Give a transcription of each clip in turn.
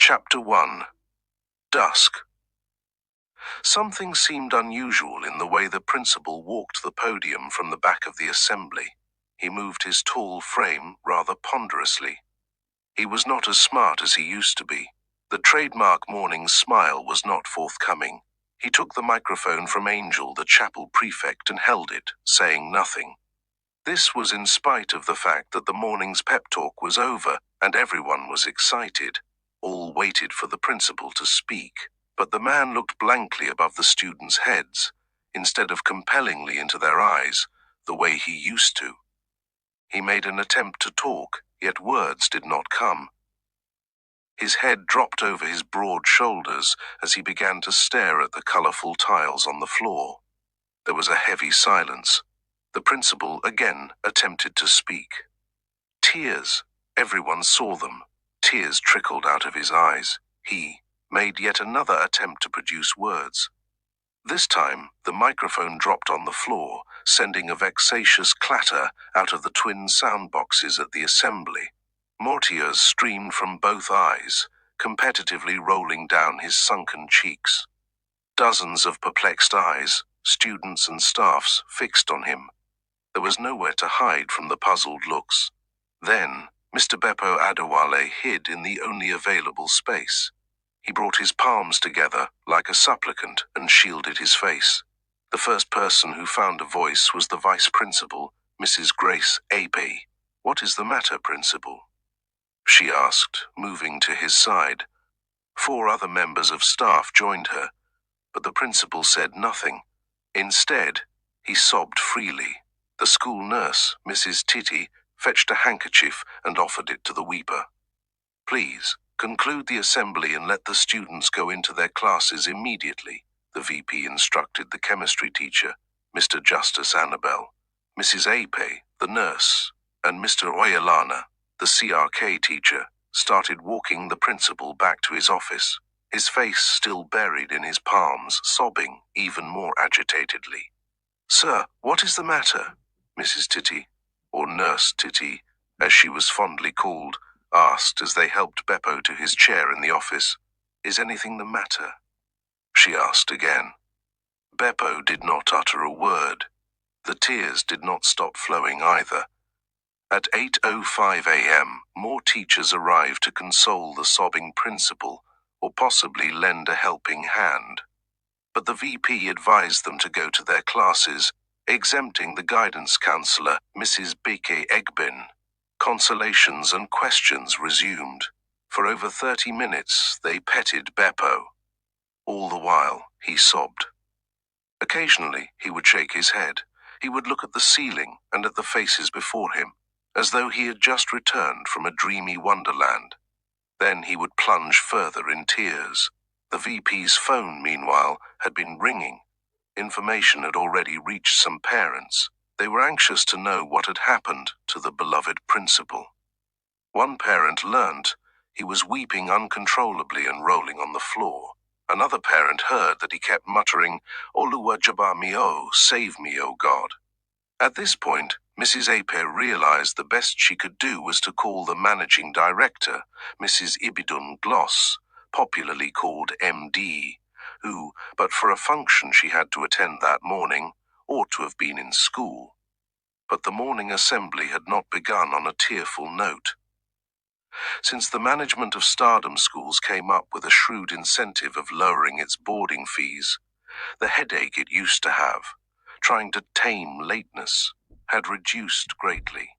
Chapter 1. Dusk. Something seemed unusual in the way the principal walked the podium from the back of the assembly. He moved his tall frame rather ponderously. He was not as smart as he used to be. The trademark morning smile was not forthcoming. He took the microphone from Angel, the chapel prefect, and held it, saying nothing. This was in spite of the fact that the morning's pep talk was over and everyone was excited. All waited for the principal to speak, but the man looked blankly above the students' heads, instead of compellingly into their eyes, the way he used to. He made an attempt to talk, yet words did not come. His head dropped over his broad shoulders as he began to stare at the colorful tiles on the floor. There was a heavy silence. The principal again attempted to speak. Tears. Everyone saw them. Tears trickled out of his eyes. He made yet another attempt to produce words. This time, the microphone dropped on the floor, sending a vexatious clatter out of the twin sound boxes at the assembly. More tears streamed from both eyes, competitively rolling down his sunken cheeks. Dozens of perplexed eyes, students and staffs, fixed on him. There was nowhere to hide from the puzzled looks. Then, Mr. Beppo Adewale hid in the only available space. He brought his palms together like a supplicant and shielded his face. The first person who found a voice was the vice principal, Mrs. Grace Ape. "What is the matter, principal?" she asked, moving to his side. 4 other members of staff joined her, but the principal said nothing. Instead, he sobbed freely. The school nurse, Mrs. Titty, fetched a handkerchief and offered it to the weeper. "Please, conclude the assembly and let the students go into their classes immediately," the VP instructed the chemistry teacher, Mr. Justice Annabelle. Mrs. Ape, the nurse, and Mr. Oyalana, the CRK teacher, started walking the principal back to his office, his face still buried in his palms, sobbing even more agitatedly. "Sir, what is the matter?" Mrs. Titty, or Nurse Titty, as she was fondly called, asked as they helped Beppo to his chair in the office. "Is anything the matter?" she asked again. Beppo did not utter a word. The tears did not stop flowing either. At 8:05 a.m., more teachers arrived to console the sobbing principal, or possibly lend a helping hand. But the VP advised them to go to their classes, exempting the guidance counselor, Mrs. Beke Egbin. Consolations and questions resumed. For over 30 minutes, they petted Beppo. All the while, he sobbed. Occasionally, he would shake his head. He would look at the ceiling and at the faces before him, as though he had just returned from a dreamy wonderland. Then he would plunge further in tears. The VP's phone, meanwhile, had been ringing. Information had already reached some parents. They were anxious to know what had happened to the beloved principal. One parent learned he was weeping uncontrollably and rolling on the floor. Another parent heard that he kept muttering, "Oluwa jaba mi o, save me, O God." At this point, Mrs. Ape realized the best she could do was to call the managing director, Mrs. Ibidun Gloss, popularly called MD, who, but for a function she had to attend that morning, ought to have been in school. But the morning assembly had not begun on a tearful note. Since the management of Stardom schools came up with a shrewd incentive of lowering its boarding fees, the headache it used to have, trying to tame lateness, had reduced greatly.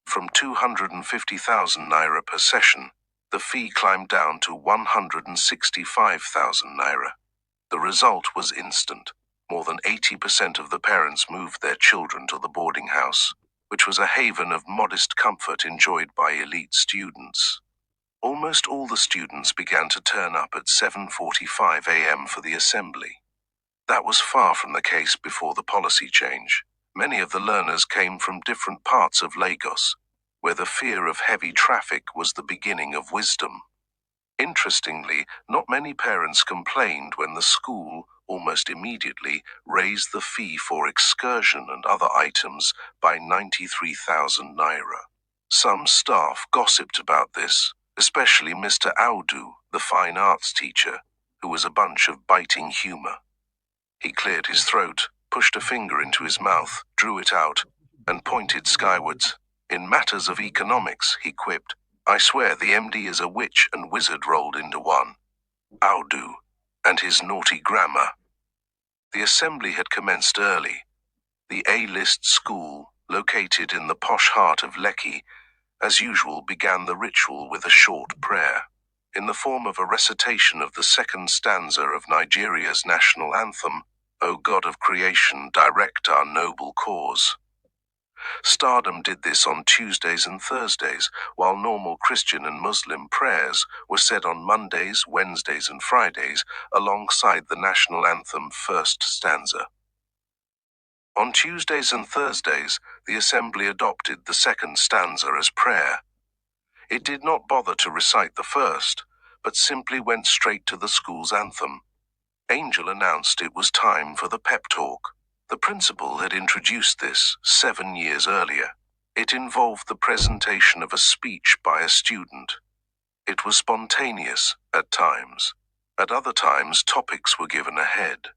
From 250,000 naira per session, the fee climbed down to 165,000 naira. The result was instant. More than 80% of the parents moved their children to the boarding house, which was a haven of modest comfort enjoyed by elite students. Almost all the students began to turn up at 7:45 a.m. for the assembly. That was far from the case before the policy change. Many of the learners came from different parts of Lagos, where the fear of heavy traffic was the beginning of wisdom. Interestingly, not many parents complained when the school, almost immediately, raised the fee for excursion and other items by 93,000 naira. Some staff gossiped about this, especially Mr. Audu, the fine arts teacher, who was a bunch of biting humor. He cleared his throat, pushed a finger into his mouth, drew it out, and pointed skywards. In matters of economics, he quipped, "I swear the MD is a witch and wizard rolled into one. Audu, and his naughty grammar." The assembly had commenced early. The A-list school, located in the posh heart of Lekki, as usual began the ritual with a short prayer, in the form of a recitation of the second stanza of Nigeria's national anthem, "O God of creation, direct our noble cause." Stardom did this on Tuesdays and Thursdays, while normal Christian and Muslim prayers were said on Mondays, Wednesdays, and Fridays, alongside the national anthem first stanza. On Tuesdays and Thursdays, the assembly adopted the second stanza as prayer. It did not bother to recite the first, but simply went straight to the school's anthem. Angel announced it was time for the pep talk. The principal had introduced this 7 years earlier. It involved the presentation of a speech by a student. It was spontaneous at times. At other times, topics were given ahead.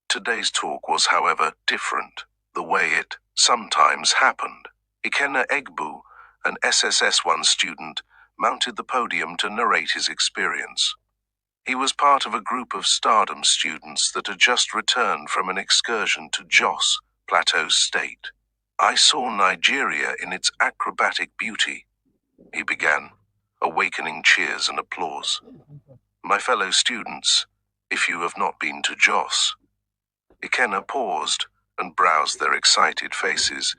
Today's talk was, however, different, the way it sometimes happened. Ikenna Egbu, an SSS1 student, mounted the podium to narrate his experience. He was part of a group of Stardom students that had just returned from an excursion to Jos, Plateau State. "I saw Nigeria in its acrobatic beauty," he began, awakening cheers and applause. "My fellow students, if you have not been to Jos." Ikenna paused and browsed their excited faces,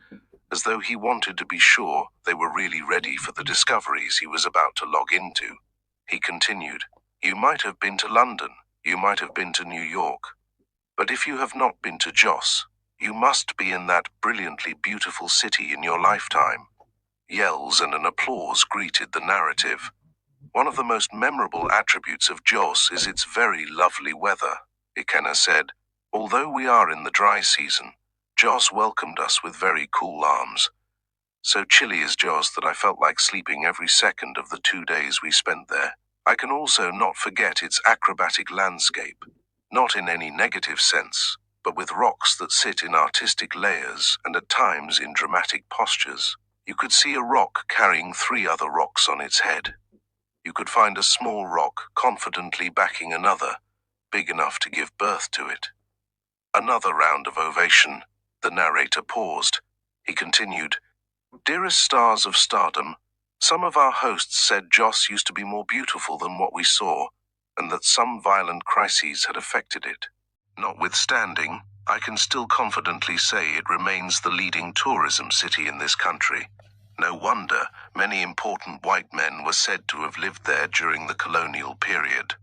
as though he wanted to be sure they were really ready for the discoveries he was about to log into. He continued, "You might have been to London, you might have been to New York, but if you have not been to Jos, you must be in that brilliantly beautiful city in your lifetime." Yells and an applause greeted the narrative. "One of the most memorable attributes of Jos is its very lovely weather," Ikenna said. "Although we are in the dry season, Jos welcomed us with very cool arms. So chilly is Jos that I felt like sleeping every second of the 2 days we spent there. I can also not forget its acrobatic landscape, not in any negative sense, but with rocks that sit in artistic layers and at times in dramatic postures. You could see a rock carrying 3 other rocks on its head. You could find a small rock confidently backing another, big enough to give birth to it." Another round of ovation. The narrator paused. He continued, "Dearest stars of Stardom, some of our hosts said Jos used to be more beautiful than what we saw, and that some violent crises had affected it. Notwithstanding, I can still confidently say it remains the leading tourism city in this country. No wonder many important white men were said to have lived there during the colonial period."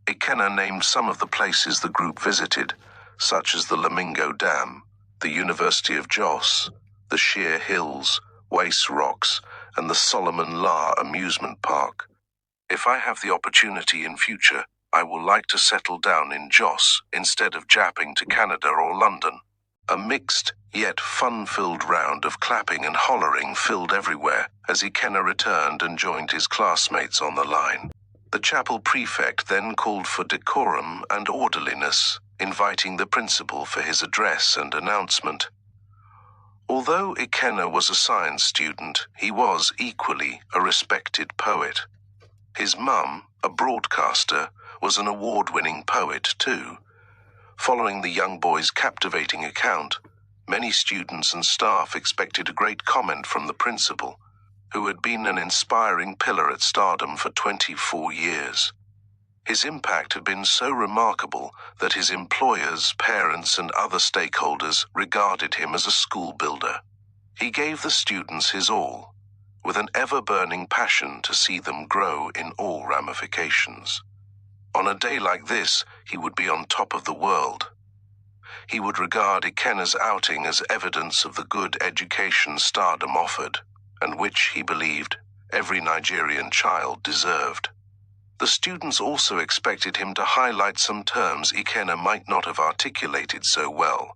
Ikenna named some of the places the group visited, such as the Lamingo Dam, the University of Jos, the Sheer Hills, Wace Rocks, and the Solomon La Amusement Park. "If I have the opportunity in future, I will like to settle down in Jos instead of japping to Canada or London." A mixed, yet fun-filled round of clapping and hollering filled everywhere as Ikenna returned and joined his classmates on the line. The chapel prefect then called for decorum and orderliness, inviting the principal for his address and announcement. Although Ikenna was a science student, he was equally a respected poet. His mum, a broadcaster, was an award-winning poet too. Following the young boy's captivating account, many students and staff expected a great comment from the principal, who had been an inspiring pillar at Stardom for 24 years. His impact had been so remarkable that his employers, parents, and other stakeholders regarded him as a school builder. He gave the students his all, with an ever-burning passion to see them grow in all ramifications. On a day like this, he would be on top of the world. He would regard Ikenna's outing as evidence of the good education Stardom offered, and which, he believed, every Nigerian child deserved. The students also expected him to highlight some terms Ikenna might not have articulated so well.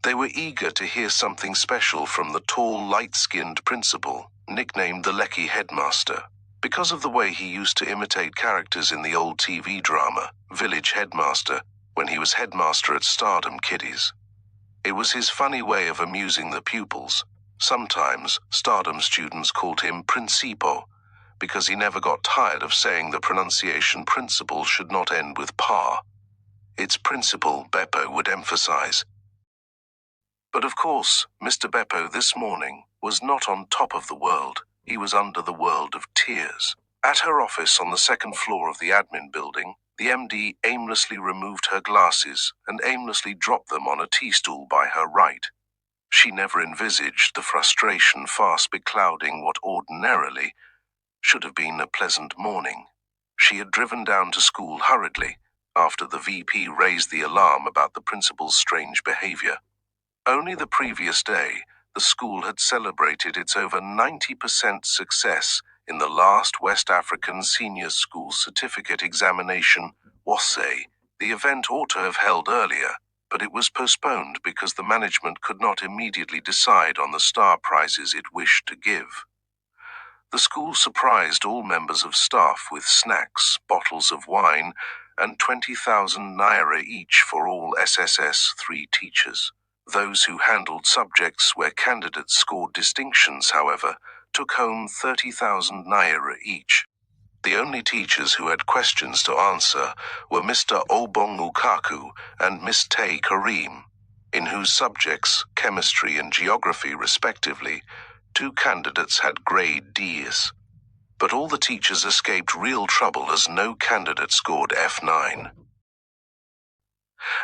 They were eager to hear something special from the tall, light-skinned principal, nicknamed the Lekki Headmaster. because of the way he used to imitate characters in the old TV drama, Village Headmaster, when he was headmaster at Stardom Kiddies. It was his funny way of amusing the pupils. Sometimes, Stardom students called him Principo, because he never got tired of saying the pronunciation principal should not end with pa. It's principal, Beppo would emphasize. But of course, Mr. Beppo this morning was not on top of the world. He was under the world of tears. At her office on the second floor of the admin building, the MD aimlessly removed her glasses and aimlessly dropped them on a tea stool by her right. She never envisaged the frustration fast beclouding what ordinarily should have been a pleasant morning. She had driven down to school hurriedly after the VP raised the alarm about the principal's strange behavior. Only the previous day, the school had celebrated its over 90% success in the last West African Senior School Certificate Examination, WASE. The event ought to have held earlier, but it was postponed because the management could not immediately decide on the star prizes it wished to give. The school surprised all members of staff with snacks, bottles of wine, and 20,000 naira each for all SSS 3 teachers. Those who handled subjects where candidates scored distinctions, however, took home 30,000 naira each. The only teachers who had questions to answer were Mr. Obongukaku and Miss Tay Karim, in whose subjects, chemistry and geography respectively, 2 candidates had grade Ds. But all the teachers escaped real trouble as no candidate scored F9.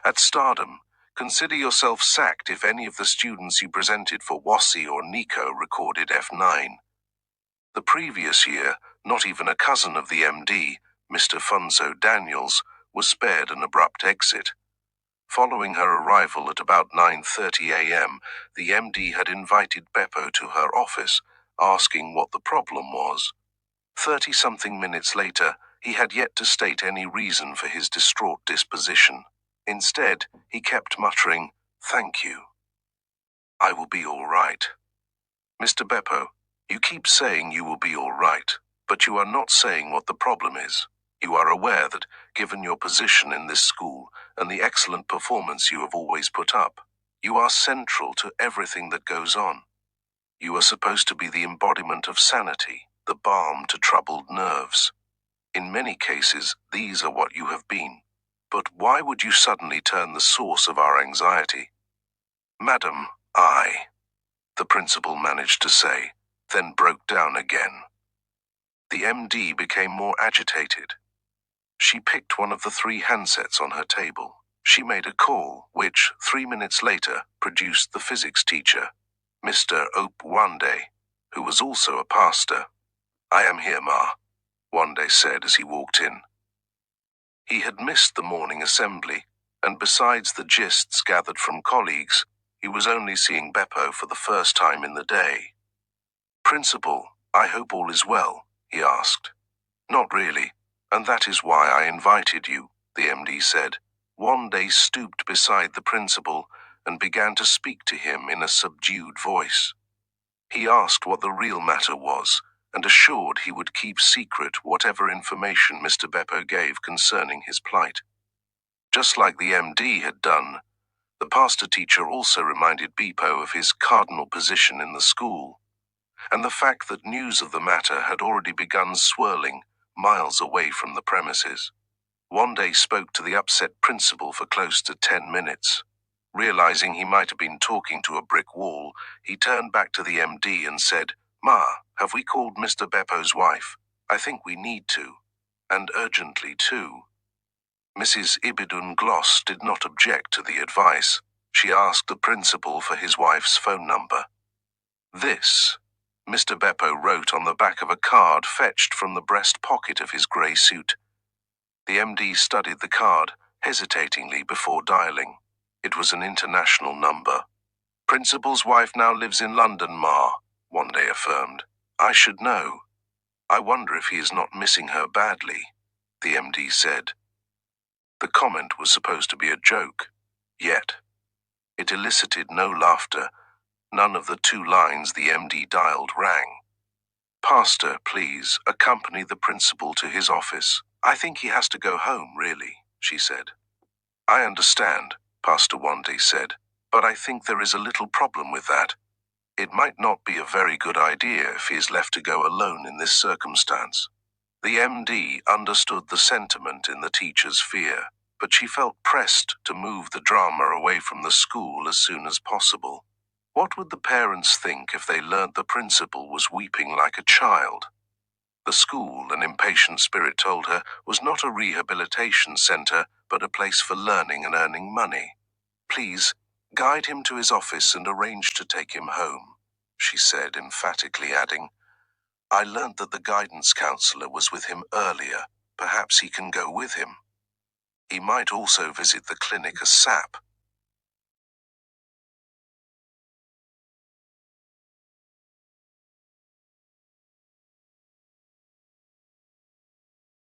At Stardom, consider yourself sacked if any of the students you presented for WASI or NICO recorded F9. The previous year, not even a cousin of the MD, Mr. Funzo Daniels, was spared an abrupt exit. Following her arrival at about 9:30 a.m., the MD had invited Beppo to her office, asking what the problem was. 30-something minutes later, he had yet to state any reason for his distraught disposition. Instead, he kept muttering, "Thank you. I will be all right." Mr. Beppo, you keep saying you will be all right, but you are not saying what the problem is. You are aware that, given your position in this school and the excellent performance you have always put up, you are central to everything that goes on. You are supposed to be the embodiment of sanity, the balm to troubled nerves. In many cases, these are what you have been. But why would you suddenly turn the source of our anxiety? "Madam, the principal managed to say, then broke down again. The MD became more agitated. She picked one of the 3 handsets on her table. She made a call, which, 3 minutes later, produced the physics teacher, Mr. Ope Wande, who was also a pastor. "I am here, Ma," Wande said as he walked in. He had missed the morning assembly, and besides the gists gathered from colleagues, he was only seeing Beppo for the first time in the day. "Principal, I hope all is well," he asked. "Not really, and that is why I invited you," the MD said. Wande stooped beside the principal and began to speak to him in a subdued voice. He asked what the real matter was, and assured he would keep secret whatever information Mr. Beppo gave concerning his plight. Just like the MD had done, the pastor-teacher also reminded Beppo of his cardinal position in the school, and the fact that news of the matter had already begun swirling miles away from the premises. Wande spoke to the upset principal for close to 10 minutes. Realizing he might have been talking to a brick wall, he turned back to the MD and said, "Ma, have we called Mr. Beppo's wife? I think we need to. And urgently too." Mrs. Ibidun Gloss did not object to the advice. She asked the principal for his wife's phone number. "This," Mr. Beppo wrote on the back of a card fetched from the breast pocket of his grey suit. The MD studied the card, hesitatingly before dialing. It was an international number. "Principal's wife now lives in London, Ma," Wande affirmed. "I should know. I wonder if he is not missing her badly," the MD said. The comment was supposed to be a joke, yet it elicited no laughter. None of the 2 lines the MD dialed rang. "Pastor, please, accompany the principal to his office. I think he has to go home, really," she said. "I understand," Pastor Wande said, "but I think there is a little problem with that. It might not be a very good idea if he is left to go alone in this circumstance." The MD understood the sentiment in the teacher's fear, but she felt pressed to move the drama away from the school as soon as possible. What would the parents think if they learnt the principal was weeping like a child? The school, an impatient spirit told her, was not a rehabilitation center, but a place for learning and earning money. "Please, guide him to his office and arrange to take him home," she said, emphatically adding, "I learnt that the guidance counselor was with him earlier. Perhaps he can go with him. He might also visit the clinic as SAP."